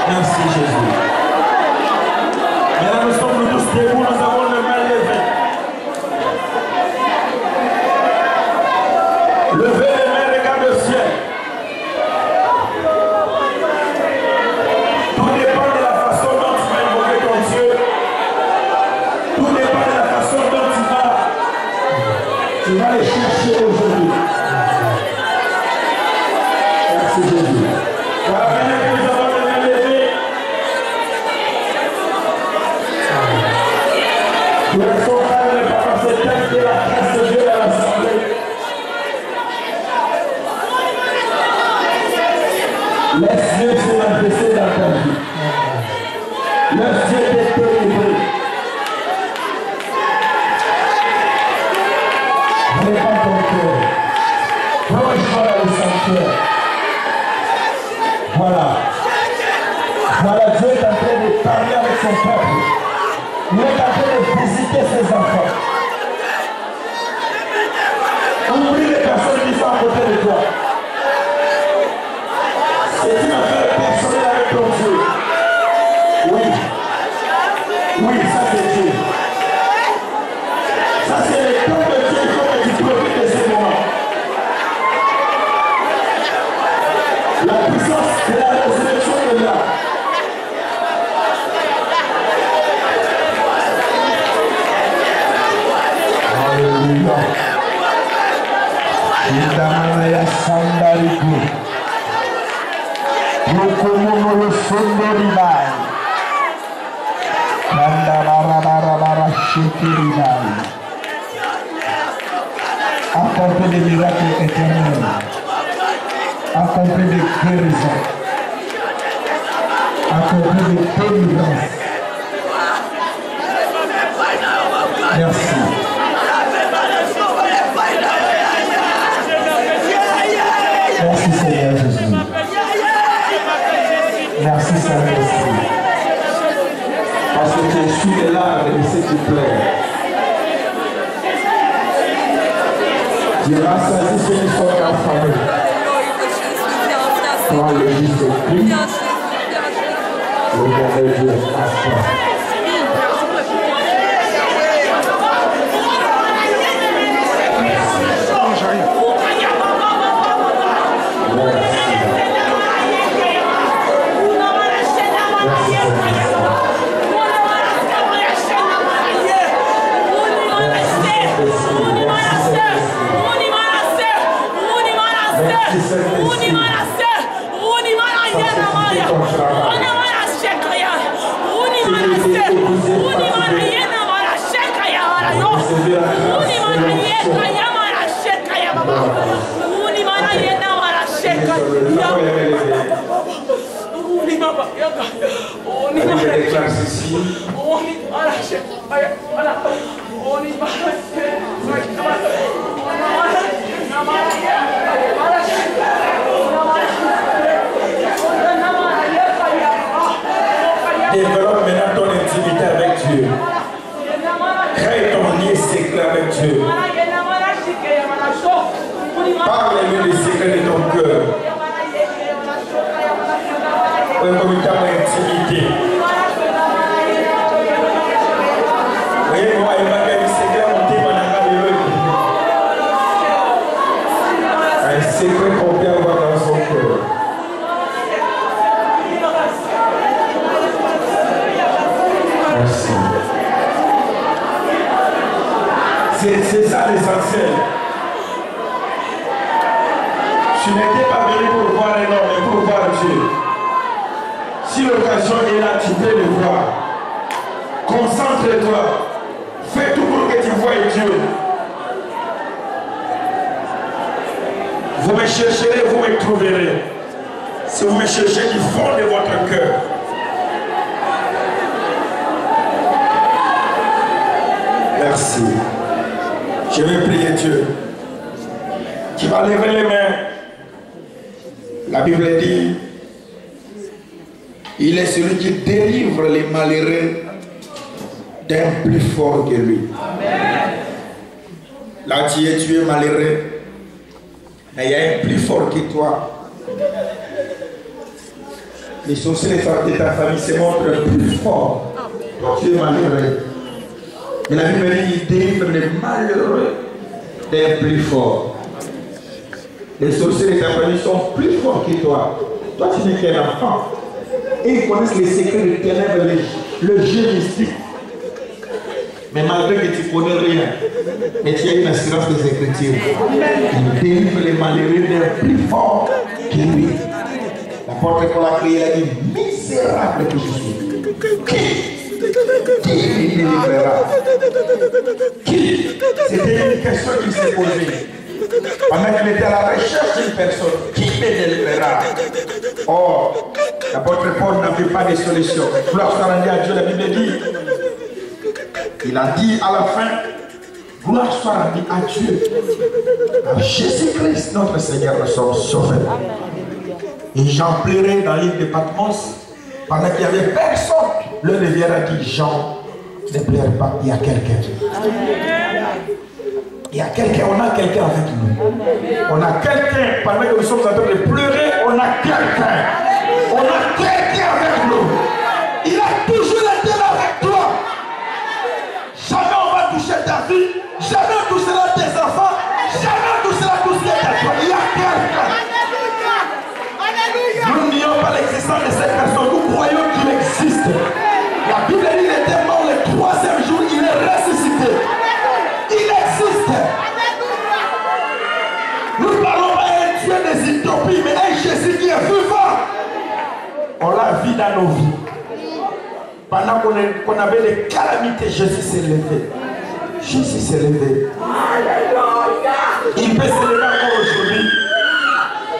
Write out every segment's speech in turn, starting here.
Merci Jésus. Maintenant nous sommes tous debout, nous avons le main levé. Levez les mains, regarde le ciel. Tout dépend de la façon dont tu vas invoquer ton Dieu. Tout dépend de la façon dont tu vas les chercher aujourd'hui. Merci Jésus. Voilà, maintenant que nous avons les mains levées. Nous restons calmes par ce texte de la grâce de Dieu à l'assemblée. Laisse Dieu se manifester dans ta vie. Laisse Dieu te délivrer. Répands ton cœur. Rejoins dans le sanctuaire. Voilà. Voilà, Dieu est en train de parler avec son peuple. Il est en train de visiter ses enfants. Oublie les personnes qui sont à côté de toi. C'est une affaire personnelle avec ton Dieu. Oui. Oui, ça c'est Dieu. Ça c'est le temps de Dieu. Il faut que tu profites de ce moment. La puissance de la résurrection est là. Alléluia. Indamana sandariku. Yokomono le sondoribai. Kanda bara shikiribai. Accompli des miracles éternels. Accompli des guérisons. Accompli des délivrances. Merci. Merci Seigneur Jésus. Merci Saint-Esprit. Parce que tu essuies les larmes de ceux qui pleurent. Tu rassasies ceux qui sont affamés. Toi le juste Christ, le bon Dieu à toi. Développe maintenant ton intimité avec Dieu. Crée ton lien secret avec Dieu. Parle-lui des secrets de ton cœur. Une véritable intimité. Oui, moi, il m'a dit secret mon témoin un secret qu'on peut avoir dans son cœur. Merci. C'est ça l'essentiel. Tu n'étais pas venu pour voir un homme, mais pour voir Dieu. Si l'occasion est là, tu peux le voir. Concentre-toi. Fais tout pour que tu voies Dieu. Vous me chercherez, vous me trouverez. Si vous me cherchez du fond de votre cœur. Merci. Je vais prier Dieu. Tu vas lever les mains. La Bible dit, il est celui qui délivre les malheureux d'un plus fort que lui. Amen. Là tu es malheureux, mais il y a un plus fort que toi. les sorciers de ta famille se montrent plus forts. Tu es malheureux. Et la Bible dit, il délivre les malheureux des plus forts. Les sorciers de ta famille sont plus forts que toi. Toi, tu n'es qu'un enfant. Et ils connaissent les secrets des ténèbres, le jeu mystique. Mais malgré que tu ne connais rien, mais tu as une assurance des Écritures. Il délivre les malheureux des plus forts que lui. L'apôtre Paul a crié, il a dit, misérable que je suis. Qui me délivrera? Qui? C'était une question qui s'est posée. Pendant qu'il était à la recherche d'une personne, qui me délivrera? Or, l'apôtre Paul n'avait pas de solution. Gloire soit rendue à Dieu, la Bible dit. Il a dit à la fin, gloire soit rendue à Dieu. À Jésus-Christ, notre Seigneur, nous sommes sauvés. Et Jean pleurait dans l'île de Patmos. Pendant qu'il n'y avait personne, le Léviaire a dit, Jean, ne pleure pas, il y a quelqu'un. Il y a quelqu'un, on a quelqu'un avec nous. On a quelqu'un, pendant que nous sommes en train de pleurer, on a quelqu'un. On a quelqu'un avec nous. Il a toujours été là avec toi. Jamais on va toucher ta vie, jamais on touchera tes enfants, jamais on touchera tout ce qui est à toi. Il y a quelqu'un. Nous n'ayons pas l'existence de cette personne, nous croyons qu'il existe. La Bible dit qu'il était mort le 3e jour, il est ressuscité. Il existe. Nous ne parlons pas d'un Dieu des utopies, mais un Jésus qui est vivant. On l'a vu dans nos vies. Pendant qu'on avait des calamités, Jésus s'est levé. Jésus s'est levé. Il peut se lever encore aujourd'hui.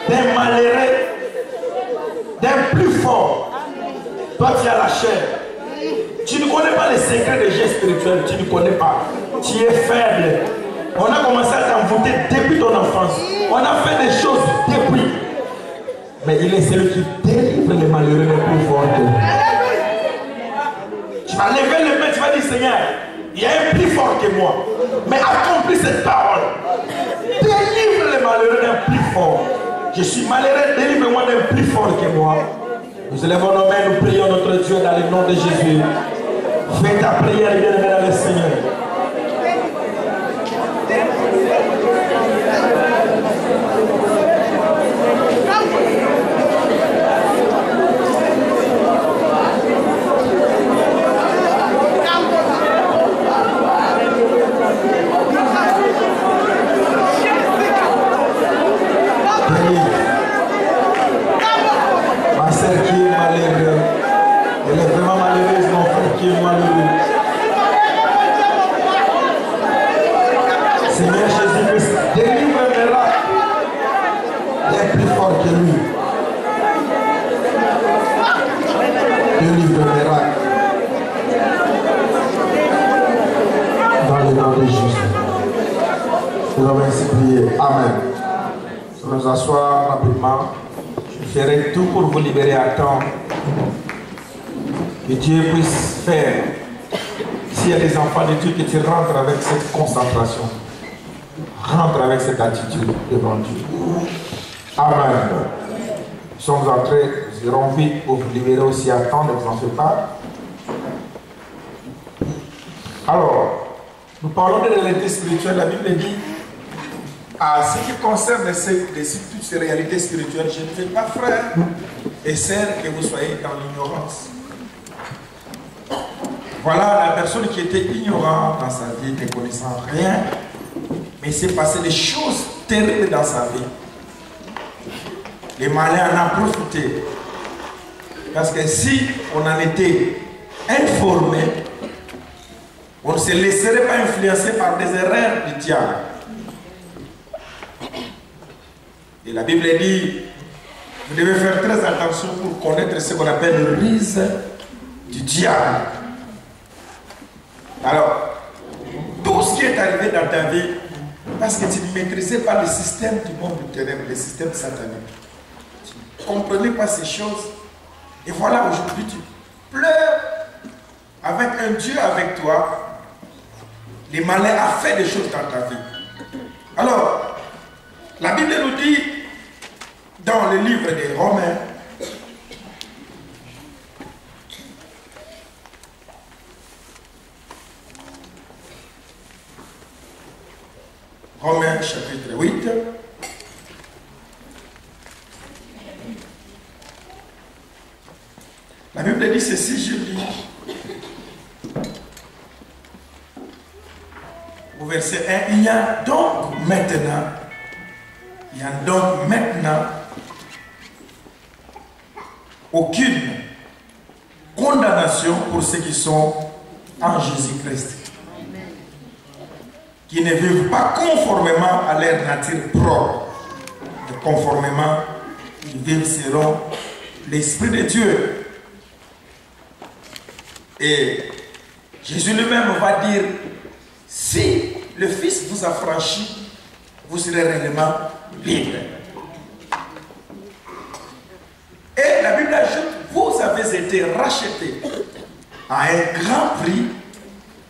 D'un malheureux, d'un plus fort. Toi, tu as la chair. Tu ne connais pas les secrets des gestes spirituels. Tu ne connais pas. Tu es faible. On a commencé à t'envoûter depuis ton enfance. On a fait des choses depuis. Mais il est celui qui délivre les malheureux les plus forts. Tu vas lever les mains, tu vas dire, Seigneur, il y a un plus fort que moi. Mais accomplis cette parole. Délivre les malheureux d'un plus fort. Je suis malheureux, délivre-moi d'un plus fort que moi. Nous élevons nos mains, nous prions notre Dieu dans le nom de Jésus. Fais ta prière, bien-aimé dans le Seigneur. Ma sœur qui est malheureuse, elle est vraiment malheureuse, mon frère qui est malheureux. Seigneur Jésus-Christ, délivre un miracle. Il est plus fort que lui. Délivre un miracle. Dans le nom de Jésus. Nous avons ainsi prié. Amen. Nous nous asseoir rapidement. Je ferai tout pour vous libérer à temps. Que Dieu puisse faire. S'il y a des enfants de Dieu, que tu rentres avec cette concentration. Rentre avec cette attitude devant Dieu. Amen. Nous sommes entrés, nous irons vite pour vous libérer aussi à temps, ne vous en faites pas. Alors, nous parlons de réalité spirituelle. La Bible dit, à ce qui concerne toutes ces réalités spirituelles, je ne veux pas, frères et sœurs, que vous soyez dans l'ignorance. Voilà la personne qui était ignorante dans sa vie, ne connaissant rien, mais il s'est passé des choses terribles dans sa vie. Les malins en ont profité. Parce que si on en était informé, on ne se laisserait pas influencer par des erreurs du diable. Et la Bible dit, vous devez faire très attention pour connaître ce qu'on appelle le ruse du diable. Alors, tout ce qui est arrivé dans ta vie, parce que tu ne maîtrisais pas le système du monde du ténèbre, le système satanique. Tu ne comprenais pas ces choses. Et voilà, aujourd'hui, tu pleures avec un Dieu avec toi. Les malins ont fait des choses dans ta vie. Alors, la Bible nous dit, dans le livre des Romains, Romains chapitre 8. La Bible dit ceci, je lis au verset 1, il y a donc maintenant aucune condamnation pour ceux qui sont en Jésus-Christ, qui ne vivent pas conformément à leur nature propre, mais conformément, ils vivent selon l'Esprit de Dieu. Et Jésus lui-même va dire, si le Fils vous a franchi, vous serez réellement libre. Et la Bible ajoute, vous avez été rachetés à un grand prix,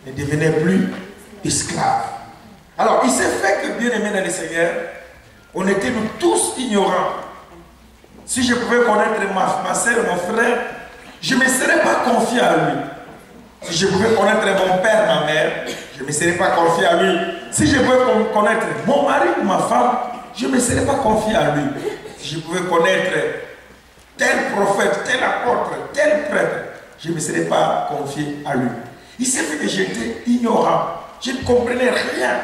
ne devenez plus esclaves. Alors, il s'est fait que, bien aimés dans le Seigneur, on était nous tous ignorants. Si je pouvais connaître ma soeur, mon frère, je ne me serais pas confié à lui. Si je pouvais connaître mon père, ma mère, je ne me serais pas confié à lui. Si je pouvais connaître mon mari ou ma femme, je ne me serais pas confié à lui. Si je pouvais connaître tel prophète, tel apôtre, tel prêtre, je ne me serais pas confié à lui. Il s'est fait que j'étais ignorant. Je ne comprenais rien.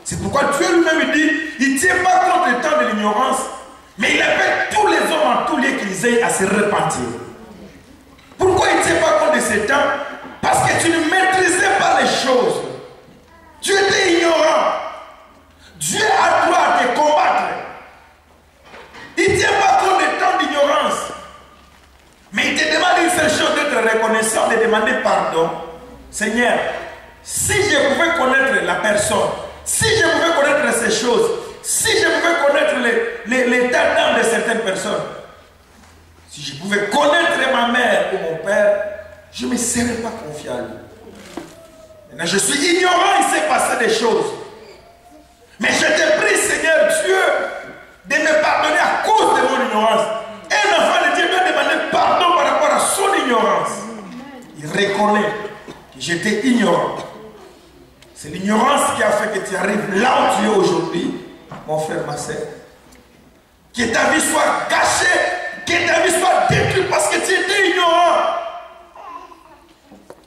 C'est pourquoi Dieu lui-même dit, il ne tient pas compte du temps de l'ignorance, mais il appelle tous les hommes en tous lieux qu'ils aient à se repentir. Pourquoi il ne tient pas compte de ce temps? Parce que tu ne maîtrisais pas les choses. Tu étais ignorant. Dieu a droit à te combattre. Il ne tient pas compte du temps d'ignorance. Mais il te demande une seule chose, d'être reconnaissant, de demander pardon. Seigneur, si je pouvais connaître la personne, si je pouvais connaître ces choses, si je pouvais connaître l'état d'âme de certaines personnes, si je pouvais connaître ma mère ou mon père, je ne me serais pas confié à lui. Maintenant, je suis ignorant, il s'est passé des choses. Mais je te prie, Seigneur Dieu, de me pardonner à cause de mon ignorance. Un enfant de Dieu doit demander pardon par rapport à son ignorance. Il reconnaît que j'étais ignorant. C'est l'ignorance qui a fait que tu arrives là où tu es aujourd'hui, mon frère, ma soeur. Que ta vie soit gâchée, que ta vie soit détruite parce que tu étais ignorant.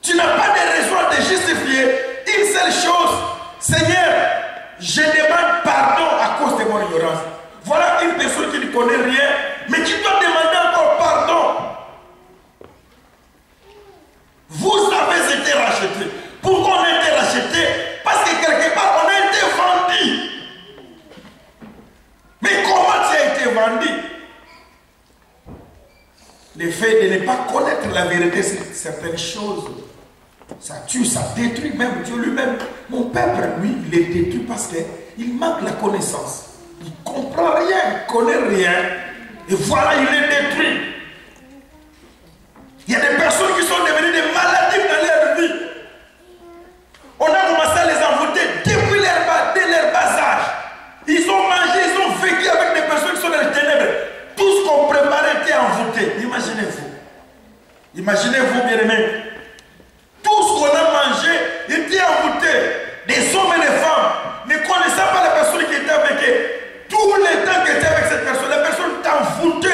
Tu n'as pas de raison de justifier une seule chose. Seigneur, je demande pardon à cause de mon ignorance. Voilà une personne qui ne connaît rien, mais qui doit demander encore pardon. Vous avez été rachetés. Pourquoi on a été rachetés? Parce que quelque part on a été vendu. Mais comment tu as été vendu? Le fait de ne pas connaître la vérité sur certaines choses, ça tue, ça détruit même Dieu lui-même. Mon peuple, lui, il est détruit parce qu'il manque la connaissance. Il ne comprend rien, il ne connaît rien. Et voilà, il est détruit. Il y a des personnes qui sont devenues des maladies dans leur vie. On a commencé à les envoûter depuis dès leur bas âge. Ils ont mangé, ils ont vécu avec des personnes qui sont dans les ténèbres. Tout ce qu'on préparait était envoûté. Imaginez-vous. Imaginez-vous, bien-aimés. Tout ce qu'on a mangé était envoûté. Des hommes et des femmes ne connaissant pas la personne qui était avec eux. Tout le temps que tu étais avec cette personne, la personne t'a envoûté.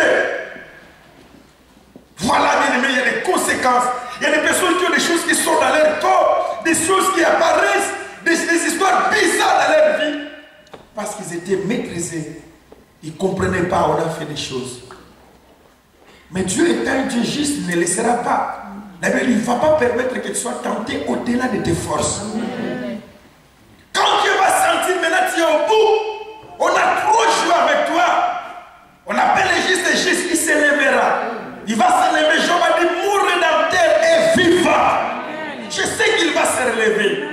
Voilà, bien-aimés, il y a des conséquences. Il y a des personnes qui ont des choses qui sont dans leur corps, des choses qui apparaissent, des histoires bizarres dans leur vie. Parce qu'ils étaient maîtrisés. Ils ne comprenaient pas, on a fait des choses. Mais Dieu étant un Dieu juste, il ne laissera pas. Il ne va pas permettre que tu sois tenté au-delà de tes forces. Quand Dieu va sentir, maintenant tu es au bout, on a trop joué avec toi. On appelle les justes, il s'élèvera. Il va se lever. Job a dit, mon rédempteur est vivant. Je sais qu'il va se relever.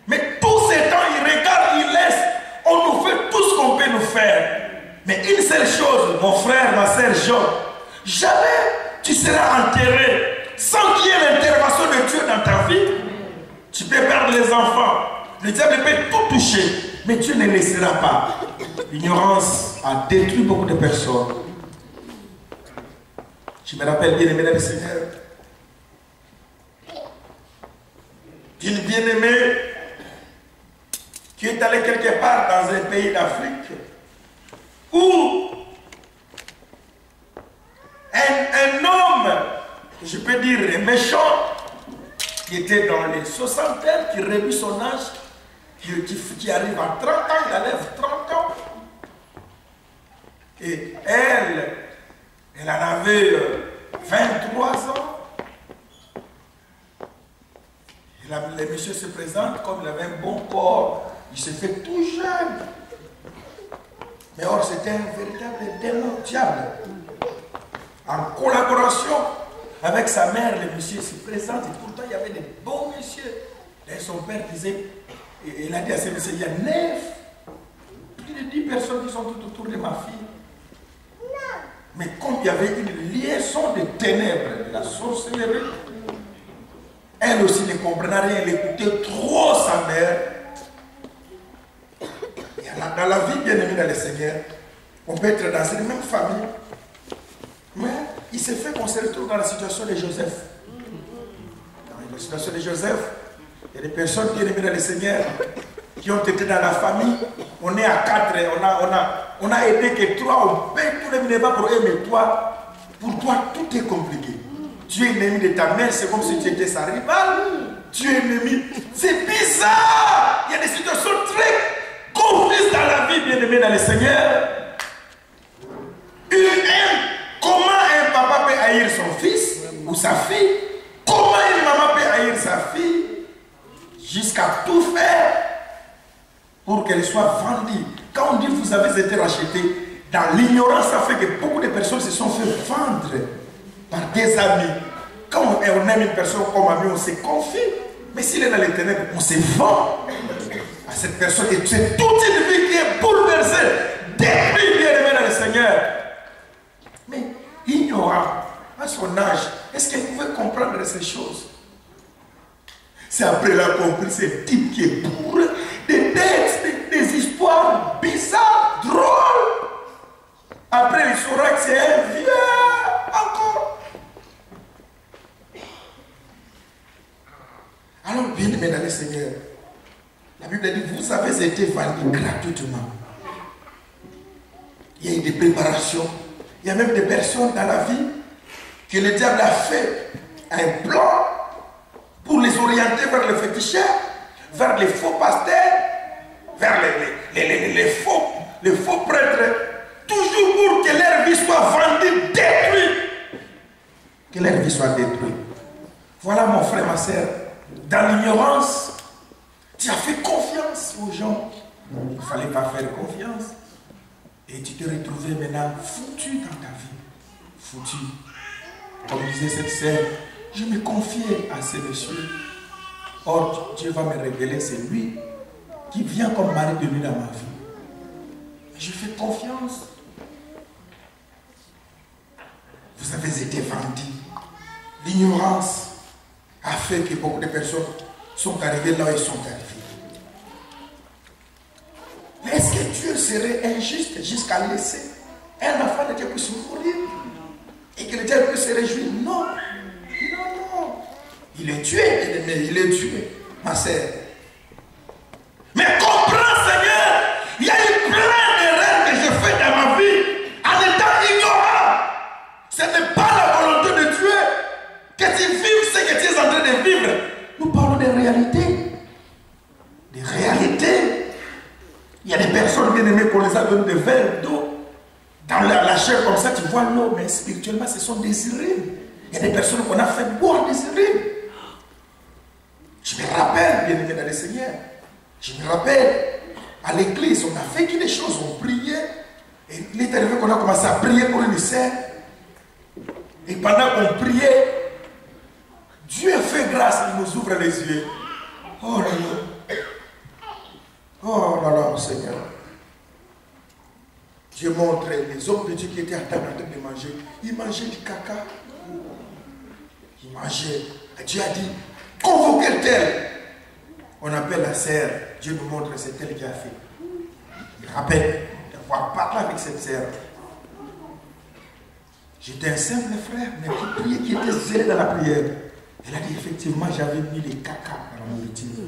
Mais tous ces temps, il regarde, il laisse. On nous fait tout ce qu'on peut nous faire. Mais une seule chose, mon frère, ma soeur Job, jamais tu seras enterré sans qu'il y ait l'intervention de Dieu dans ta vie. Tu peux perdre les enfants. Le diable peut tout toucher. Mais Dieu ne laissera pas. L'ignorance a détruit beaucoup de personnes. Je me rappelle bien aimé dans le Seigneur. Une bien-aimée qui pays d'Afrique où un homme, je peux dire méchant, qui était dans les soixantaines, qui réduit son âge, qui arrive à 30 ans, il enlève 30 ans. Et elle en avait 23 ans. Et le monsieur se présente comme il avait un bon corps. Il se fait tout jeune. Mais or, c'était un véritable démon diable. En collaboration avec sa mère, le monsieur se présente. Et pourtant, il y avait des bons messieurs. Et son père disait, il a dit à ce monsieur, il y a 9, plus de 10 personnes qui sont tout autour de ma fille. Mais comme il y avait une liaison de ténèbres, de la sorcellerie, elle aussi ne comprenait rien, elle écoutait trop sa mère. Et dans la vie bien aimée dans le Seigneur, on peut être dans une même famille, mais il s'est fait qu'on se retrouve dans la situation de Joseph. Dans la situation de Joseph, il y a des personnes bien aimées dans le Seigneur qui ont été dans la famille. On est à 4, on a aidé que 3, on paye tous les mineurs pour eux, mais toi, pour toi, tout est compliqué. Tu es ennemi de ta mère, c'est comme si tu étais sa rivale. Tu es ennemi. C'est bizarre. Il y a des situations très confuses dans la vie, bien aimée dans le Seigneur. Comment un papa peut haïr son fils ou sa fille? Comment une maman peut haïr sa fille? Jusqu'à tout faire pour qu'elle soit vendue. Quand on dit vous avez été racheté, dans l'ignorance, ça fait que beaucoup de personnes se sont fait vendre par des amis. Quand on aime une personne comme ami, on se confie. Mais s'il est dans les ténèbres, on se vend à cette personne. Et c'est toute une vie qui est bouleversée, détruite, bien aimée dans le Seigneur. Mais ignorant, à son âge, est-ce qu'elle pouvait comprendre ces choses? C'est après la compris, ce type qui est bourré, des textes, des histoires bizarres, drôles. Après, il saura que c'est un vieux encore. Alors, bien aimé dans le Seigneur, la Bible dit, vous avez été vendus gratuitement. Il y a eu des préparations. Il y a même des personnes dans la vie que le diable a fait un plan pour les orienter vers le féticheur, vers les faux pasteurs, vers les faux prêtres, toujours pour que leur vie soit vendue, détruite. Que leur vie soit détruite. Voilà mon frère, ma soeur, dans l'ignorance, tu as fait confiance aux gens. Il ne fallait pas faire confiance. Et tu t'es retrouvé maintenant foutu dans ta vie. Foutu. Comme disait cette sœur, je me confiais à ce monsieur. Or, Dieu va me révéler, c'est lui qui vient comme mari de nuit dans ma vie. Mais je fais confiance. Vous avez été vendus. L'ignorance a fait que beaucoup de personnes sont arrivées là où ils sont arrivés. Mais est-ce que Dieu serait injuste jusqu'à laisser un enfant de Dieu puisse mourir et que le diable puisse se réjouir? Non. Non, non. Il est tué, bien-aimé, il est tué, ma sœur. Mais comprends, Seigneur, il y a eu plein d'erreurs que je fais dans ma vie en étant ignorant. Ce n'est pas la volonté de Dieu que tu vives ce que tu es en train de vivre. Nous parlons des réalités. Des réalités. Il y a des personnes bien aimées qu'on les a donné des verres d'eau. Dans la chair comme ça, tu vois l'eau, mais spirituellement, ce sont des urines. Il y a des personnes qu'on a fait boire des urines. Je me rappelle, bien aimé dans le Seigneur, je me rappelle, à l'église, on a fait des choses, on priait. Et il est arrivé qu'on a commencé à prier pour une sœur. Et pendant qu'on priait, Dieu fait grâce, il nous ouvre les yeux. Oh là là. Oh là là, Seigneur. Dieu montre les hommes de Dieu qui étaient à table en train de manger. Ils mangeaient du caca. Ils mangeaient. Dieu a dit, convoquez tel. On appelle la sœur. Dieu nous montre, c'est elle qui a fait. Il rappelle d'avoir parlé avec cette sœur. J'étais un simple frère, mais qui priait, qui était zélé dans la prière. Elle a dit, effectivement, j'avais mis les caca dans la nourriture.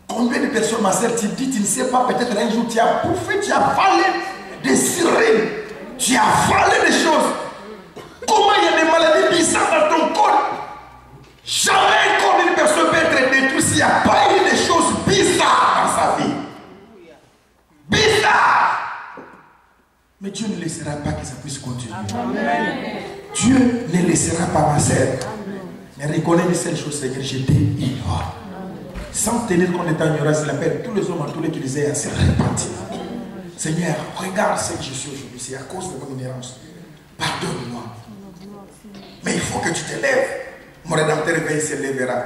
Combien Combien de personnes, ma soeur, tu dis, tu ne sais pas, peut-être un jour tu as bouffé, tu as avalé des sirènes, tu as avalé des choses. Comment il y a des maladies bizarres dans ton corps? Jamais un corps d'une personne peut être détruit s'il n'y a pas eu des choses bizarres dans sa vie. Bizarres! Mais Dieu ne laissera pas que ça puisse continuer. Amen. Dieu ne laissera pas, ma soeur. Mais reconnais une seule chose, Seigneur, je t'ignore. Sans tenir compte de ta ignorance, il appelle tous les hommes en tous les qui les aient à se repentir. Seigneur, regarde ce que je suis aujourd'hui, c'est à cause de mon ignorance. Pardonne-moi. Mais il faut que tu te lèves. Mon rédempteur il se lèvera.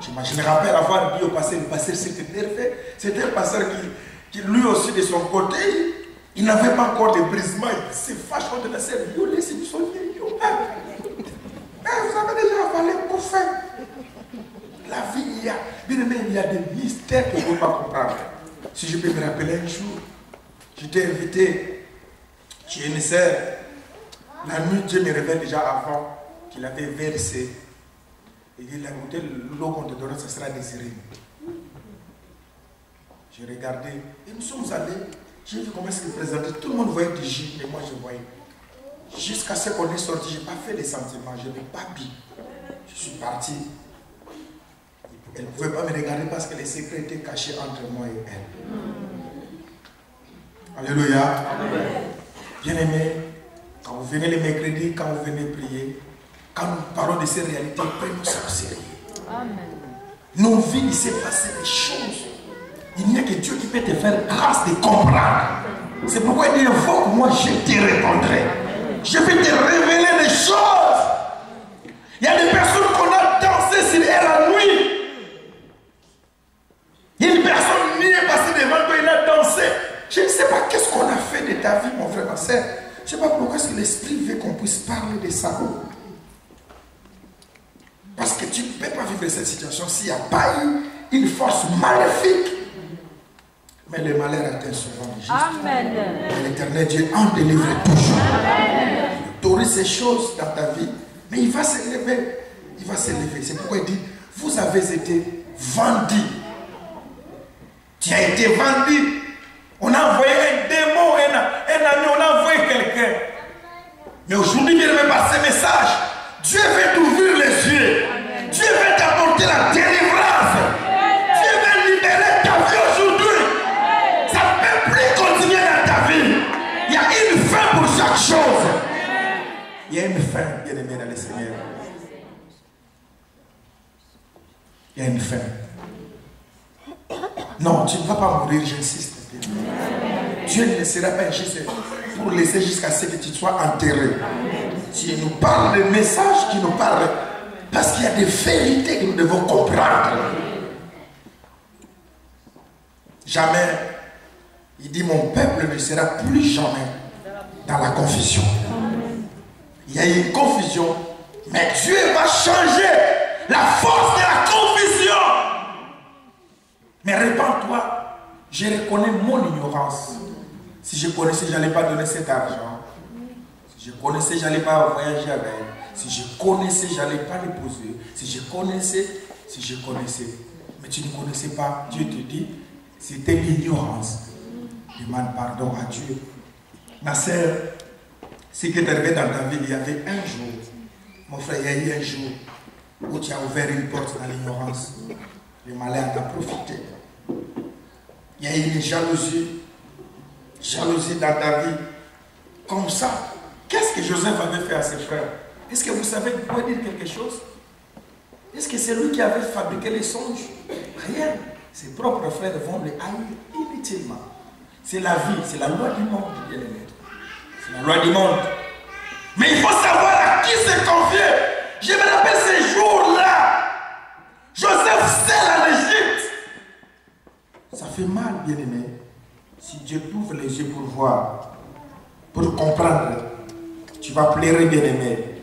Je me rappelle avoir dit au pasteur, le pasteur s'était énervé. C'était un pasteur qui lui aussi de son côté, il n'avait pas encore de brisement. Il se fâche contre la sœur. Yo, laissez-nous soigner. Yo, vous avez déjà avalé pour faire. La vie, il y a des mystères que je ne peux pas comprendre. Si je peux me rappeler un jour, j'étais invité chez une sœur. La nuit, Dieu me révèle déjà avant qu'il avait versé. Et il a goûté l'eau qu'on te donne, ce sera désiré. J'ai regardé et nous sommes allés. J'ai vu comment il se présentait. Tout le monde voyait du jus et moi je voyais. Jusqu'à ce qu'on est sorti, je n'ai pas fait les sentiments, je n'ai pas bu. Je suis parti. Elle ne pouvait pas me regarder parce que les secrets étaient cachés entre moi et elle. Alléluia. Bien-aimés, quand vous venez les mercredis, quand vous venez prier, quand nous parlons de ces réalités, prenez-nous ça au sérieux. Nos vies, il s'est passé des choses. Il n'y a que Dieu qui peut te faire grâce de comprendre. C'est pourquoi il dit, invoque-moi, je te répondrai. Je vais te révéler des choses. Il y a des personnes qu'on a dansé sur elle la nuit. Il y a une personne qui est passée devant toi, il a dansé. Je ne sais pas qu'est-ce qu'on a fait de ta vie, mon frère, ma soeur. Je ne sais pas pourquoi l'esprit veut qu'on puisse parler de ça. Parce que tu ne peux pas vivre cette situation s'il n'y a pas eu une force maléfique. Mais le malheur atteint souvent les justes. Amen. L'Éternel Dieu en délivre toujours. Tu auras ces choses dans ta vie, mais il va se lever. Il va se lever. C'est pourquoi il dit, vous avez été vendus. Tu as été vendu. On a envoyé un démon, un ami, on a envoyé quelqu'un. Mais aujourd'hui, il ne pas ce message. Dieu veut t'ouvrir les yeux. Amen. Dieu veut t'apporter la délivrance. Amen. Dieu veut libérer ta vie aujourd'hui. Ça ne peut plus continuer dans ta vie. Il y a une fin pour chaque chose. Il y a une fin, bien aimé dans le Seigneur. Il y a une fin. Non, tu ne vas pas mourir, j'insiste. Dieu ne laissera pas juste pour laisser jusqu'à ce que tu sois enterré. Si il nous parle de messages qui nous parlent, parce qu'il y a des vérités que nous devons comprendre. Jamais, il dit, mon peuple ne sera plus jamais dans la confusion. Il y a une confusion, mais Dieu va changer la force de la confusion. Mais répands-toi. Je reconnais mon ignorance. Si je connaissais, je n'allais pas donner cet argent. Si je connaissais, je n'allais pas voyager avec. Si je connaissais, je n'allais pas l'épouser. Si je connaissais. Mais tu ne connaissais pas. Dieu te dit, c'était l'ignorance. Demande pardon à Dieu. Ma sœur, ce qui est arrivé dans ta vie, il y avait un jour, mon frère, il y a eu un jour où tu as ouvert une porte dans l'ignorance. Le malheur t'a profité. Il y a eu une jalousie dans ta vie. Comme ça, qu'est-ce que Joseph avait fait à ses frères? Est-ce que vous savez pourquoi dire quelque chose? Est-ce que c'est lui qui avait fabriqué les songes? Rien. Ses propres frères vont le haïr inutilement. C'est la vie, c'est la loi du monde, bien-aimé. C'est la loi du monde. Mais il faut savoir à qui se confier. Je me rappelle ces jours-là. Joseph seul en Égypte. Ça fait mal, bien-aimé. Si Dieu t'ouvre les yeux pour voir, pour comprendre, tu vas pleurer, bien-aimé.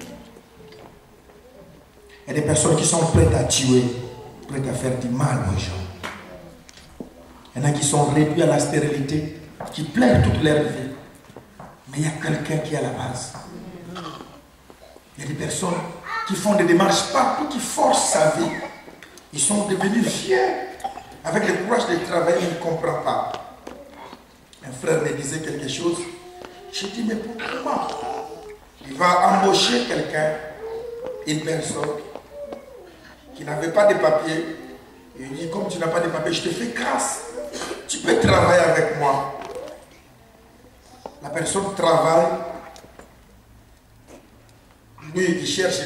Il y a des personnes qui sont prêtes à tuer, prêtes à faire du mal aux gens. Il y en a qui sont réduits à la stérilité, qui pleurent toute leur vie. Mais il y a quelqu'un qui est à la base. Il y a des personnes qui font des démarches partout, qui forcent sa vie. Ils sont devenus fiers. avec le courage de travailler, il ne comprend pas. Un frère me disait quelque chose. J'ai dit, mais pourquoi? Il va embaucher quelqu'un, une personne qui n'avait pas de papier. Il dit, comme tu n'as pas de papier, je te fais grâce. Tu peux travailler avec moi. La personne travaille. Lui, il cherche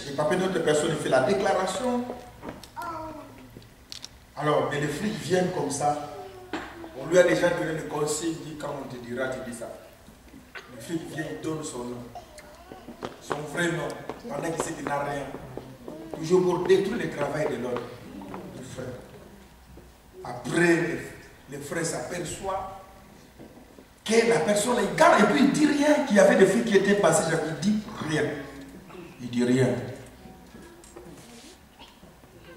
les papiers d'autres personnes, il fait la déclaration. Alors, mais les flics viennent comme ça. On lui a déjà donné le conseil, il dit, quand on te dira, tu dis ça. Le flic vient, il donne son nom. Son vrai nom, pendant qu'il sait qu'il n'a rien. Toujours pour détruire le travail de l'autre. Le frère. Après, le frère s'aperçoit que la personne, il garde et puis il ne dit rien. Qu'il y avait des filles qui étaient passées, il dit rien. Il dit rien.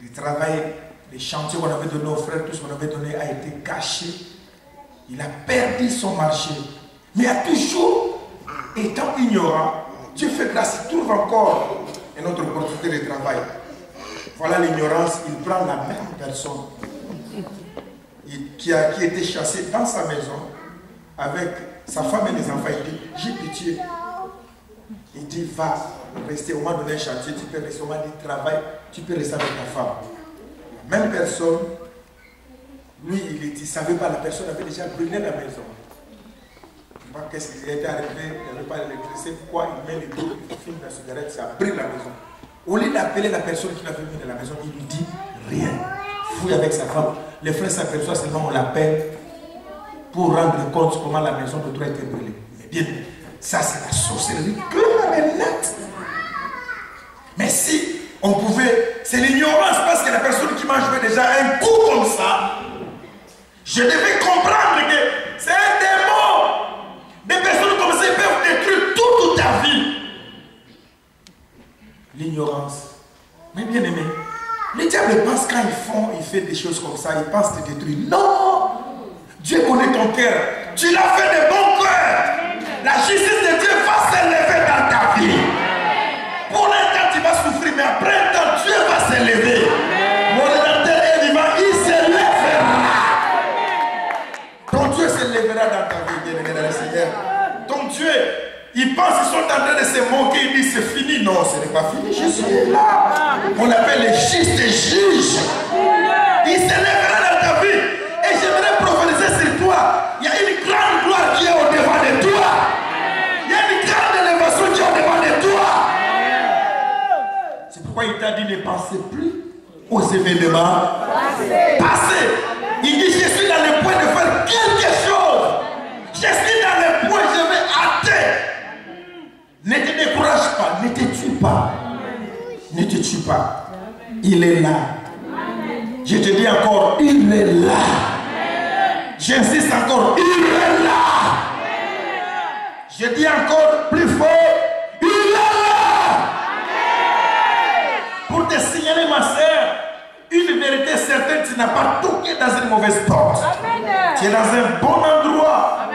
Le travail, les chantiers qu'on avait donné aux frères, tout ce qu'on avait donné a été caché. Il a perdu son marché. Mais a toujours, étant ignorant, Dieu fait grâce, il trouve encore une autre opportunité de travail. Voilà l'ignorance, il prend la même personne qui était chassée dans sa maison avec sa femme et les enfants. Il dit, j'ai pitié. Il dit, va rester au moment donné un chantier, tu peux rester au moment du travail, tu peux rester avec ta femme. La même personne, lui, il ne savait pas, la personne avait déjà brûlé la maison. Qu'est-ce qui était arrivé? Il n'y avait pas d'électricité. Pourquoi il met les deux, il fume la cigarette, ça brûle la maison. Au lieu d'appeler la personne qui l'avait mis dans la maison, il lui dit rien. Fouille avec sa femme. Les frères s'aperçoivent seulement, on l'appelle pour rendre compte comment la maison de toi a été brûlée. Mais bien, ça c'est la sorcellerie claire et nette. Mais si on pouvait, c'est l'ignorance, parce que la personne qui m'a joué déjà un coup comme ça, je devais comprendre que c'est un démon. Des personnes comme ça peuvent détruire toute ta vie. L'ignorance. Mais bien aimé, les diables pensent quand il fait des choses comme ça, ils pensent te détruire. Non! Dieu connaît ton cœur. Tu l'as fait de bon cœur. La justice de Dieu va s'élever dans ta vie. Pour l'instant, tu vas souffrir, mais après un temps, Dieu va s'élever. Mon Rédempteur est vivant, il s'élèvera. Ton Dieu s'élèvera dans ta vie, bien-aimé dans le Seigneur. Ton Dieu, ils pensent qu'ils sont en train de se moquer, ils disent c'est fini. Non, ce n'est pas fini, Jésus est là. On appelle les justes et juges. Il s'élèvera dans ta vie. Et j'aimerais prophétiser sur toi. Il y a une grande gloire qui est au-devant de toi. Il y a une grande élévation qui est au-devant de toi. C'est pourquoi il t'a dit ne pensez plus aux événements passés. Il dit je suis dans le point de faire quelque chose. Je suis dans le point, je vais hâter. Ne te décourage pas, ne te tue pas. Ne te tue pas. Il est là. Je te dis encore, il est là. J'insiste encore, il est là. Je dis encore plus fort, il est là. Pour te signaler, ma soeur, une vérité certaine, tu n'as pas toqué dans une mauvaise porte. Tu es dans un bon endroit.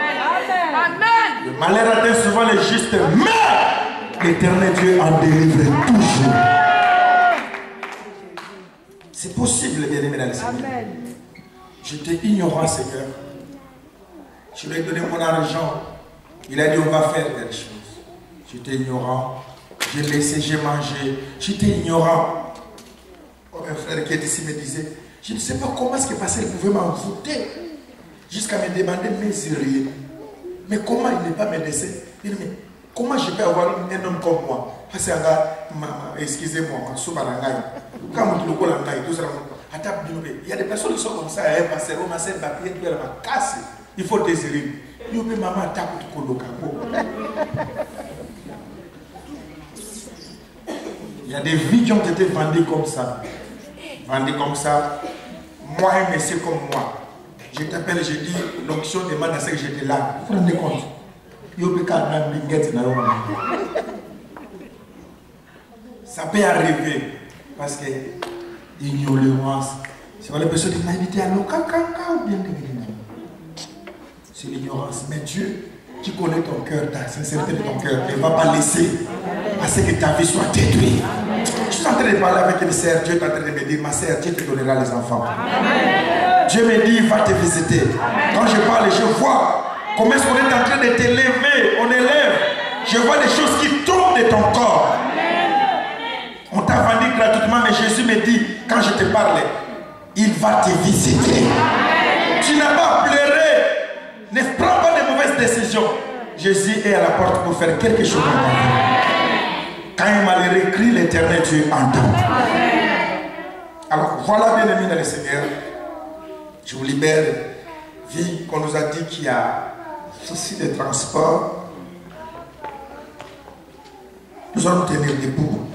Amen. Le malheur atteint souvent les justes, mais l'éternel Dieu en délivre toujours. C'est possible, bien-aimé dans le Seigneur. J'étais ignorant, Seigneur. Je lui ai donné mon argent. Il a dit on va faire des choses. J'étais ignorant. J'ai laissé, j'ai mangé. J'étais ignorant. Un frère qui est ici me disait, je ne sais pas comment est-ce que Pascal pouvait m'envoûter jusqu'à me demander mes sérieux. Mais comment il n'est pas médecin? Il dit, mais comment je peux avoir un homme comme moi? Parce que, excusez-moi, il y a des personnes qui sont comme ça, il faut désirer. Il y a des vies qui ont été vendues comme ça. Vendues comme ça. Moi, un monsieur comme moi. Je t'appelle, je dis, l'onction demande à ce que j'étais là. Vous vous rendez compte? Ça peut arriver parce que l'ignorance. C'est les personnes qui m'ont invité à l'Okakaka ou bien c'est l'ignorance. Mais Dieu, qui connaît ton cœur, ta sincérité de ton cœur, ne va pas laisser à ce que ta vie soit détruite. Je suis en train de parler avec une sœur, Dieu est en train de me dire, ma sœur, Dieu te donnera les enfants. Amen. Dieu me dit, va te visiter. Amen. Quand je parle, je vois comment est-ce qu'on est en train de t'élever, on élève. Je vois des choses qui tombent de ton corps. Amen. On t'a vendu gratuitement, mais Jésus me dit, quand je te parle, il va te visiter. Amen. Tu n'as pas pleuré. Ne prends pas de mauvaises décisions. Jésus est à la porte pour faire quelque chose dans ta vie. Quand un malheureux crie, l'Éternel, Dieu entend. Alors voilà, bien aimés dans le Seigneur, je vous libère. Vie qu'on nous a dit qu'il y a souci de transport. Nous allons tenir debout.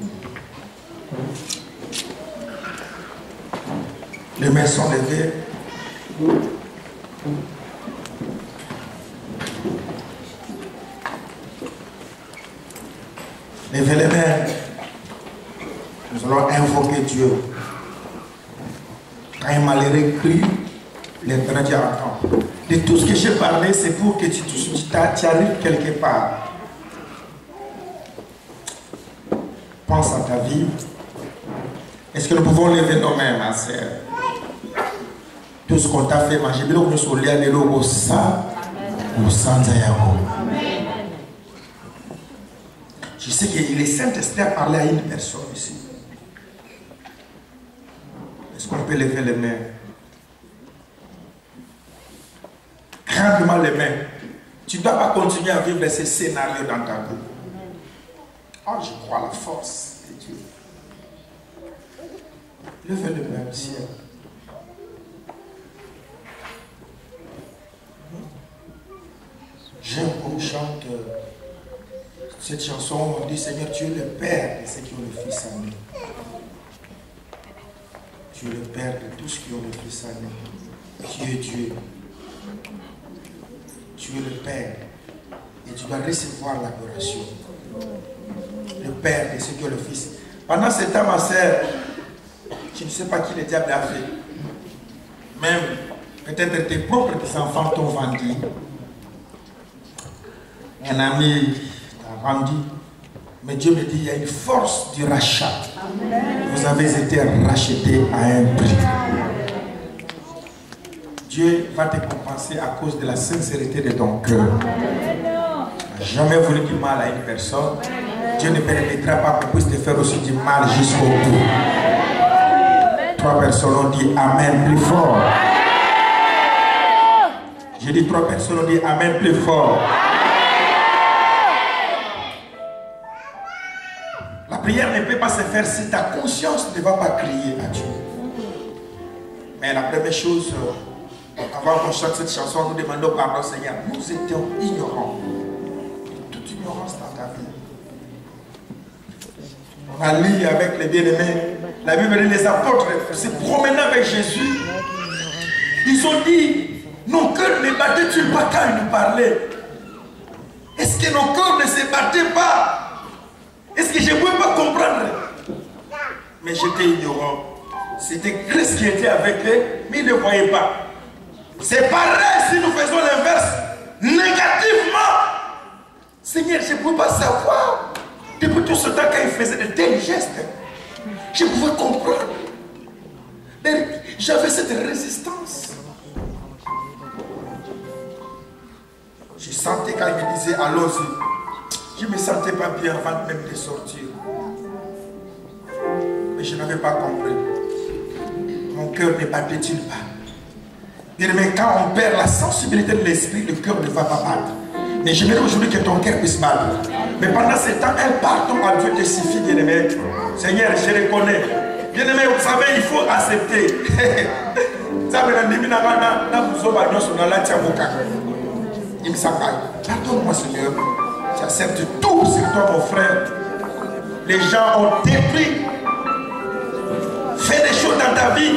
Les mains sont levées. Levez les mains. Nous allons invoquer Dieu. Quand un malheureux crie, l'Éternel Dieu entend. De tout ce que j'ai parlé, c'est pour que tu arrives quelque part. Pense à ta vie. Est-ce que nous pouvons lever nos mains, ma sœur? Tout ce qu'on t'a fait manger, nous sommes liés à l'eau au sang, au sang d'Ayago. Je sais que le Saint-Esprit a parlé à une personne ici. Est-ce qu'on peut lever les mains? Grandement les mains. Tu ne dois pas continuer à vivre ces scénarios dans ta vie. Oh, je crois à la force de Dieu. Levez les mains au ciel. J'aime qu'on chante cette chanson. On dit, Seigneur, tu es le Père de ceux qui ont le Fils en nous. Tu es le Père de tous qui ont le Fils en nous. Tu es Dieu. Tu es le Père. Et tu dois recevoir l'adoration. Le Père de ceux qui ont le Fils. Pendant ce temps, ma sœur, tu ne sais pas qui le diable a fait. Même, peut-être tes propres enfants t'ont vendu. Un ami t'a vendu. Mais Dieu me dit, il y a une force du rachat. Vous avez été rachetés à un prix. Dieu va te compenser à cause de la sincérité de ton cœur. Tu n'as jamais voulu du mal à une personne. Dieu ne permettra pas qu'on puisse te faire aussi du mal jusqu'au bout. 3 personnes ont dit Amen plus fort. J'ai dit 3 personnes ont dit Amen plus fort. La prière ne peut pas se faire si ta conscience ne va pas crier à Dieu. Mais la première chose, avant qu'on chante cette chanson, nous demandons pardon, Seigneur. Nous étions ignorants de toute ignorance dans ta vie. On a lu avec les bien-aimés, la Bible dit les apôtres se promenant avec Jésus. Ils ont dit, nos cœurs ne battaient-ils pas quand ils nous parlaient? Est-ce que nos cœurs ne se battaient pas? Est-ce que je ne pouvais pas comprendre? Mais j'étais ignorant. C'était Christ qui était avec eux, mais ils ne voyaient pas. C'est pareil si nous faisons l'inverse, négativement. Seigneur, je ne pouvais pas savoir. Depuis tout ce temps, quand il faisait de tels gestes, je pouvais comprendre. J'avais cette résistance. Je sentais quand il me disait allons-y. Je ne me sentais pas bien avant même de sortir. Mais je n'avais pas compris. Mon cœur ne battait-il pas? Mais quand on perd la sensibilité de l'esprit, le cœur ne va pas battre. Mais j'aimerais aujourd'hui que ton cœur puisse battre. Mais pendant ce temps, un pardon à Dieu te suffit, bien-aimé. Seigneur, je reconnais. Bien-aimé, vous savez, il faut accepter. Pardonne-moi, Seigneur. Tu acceptes tout sur toi, mon frère. Les gens ont détruit, fait des choses dans ta vie.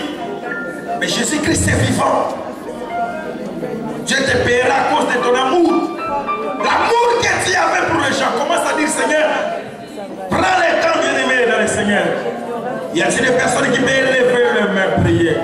Mais Jésus-Christ est vivant. Dieu te paiera à cause de ton amour. L'amour que tu avais pour les gens. Commence à dire, Seigneur, prends le temps, bien-aimé, dans le Seigneur. Y a-t-il des personnes qui peuvent lever les mains, prier?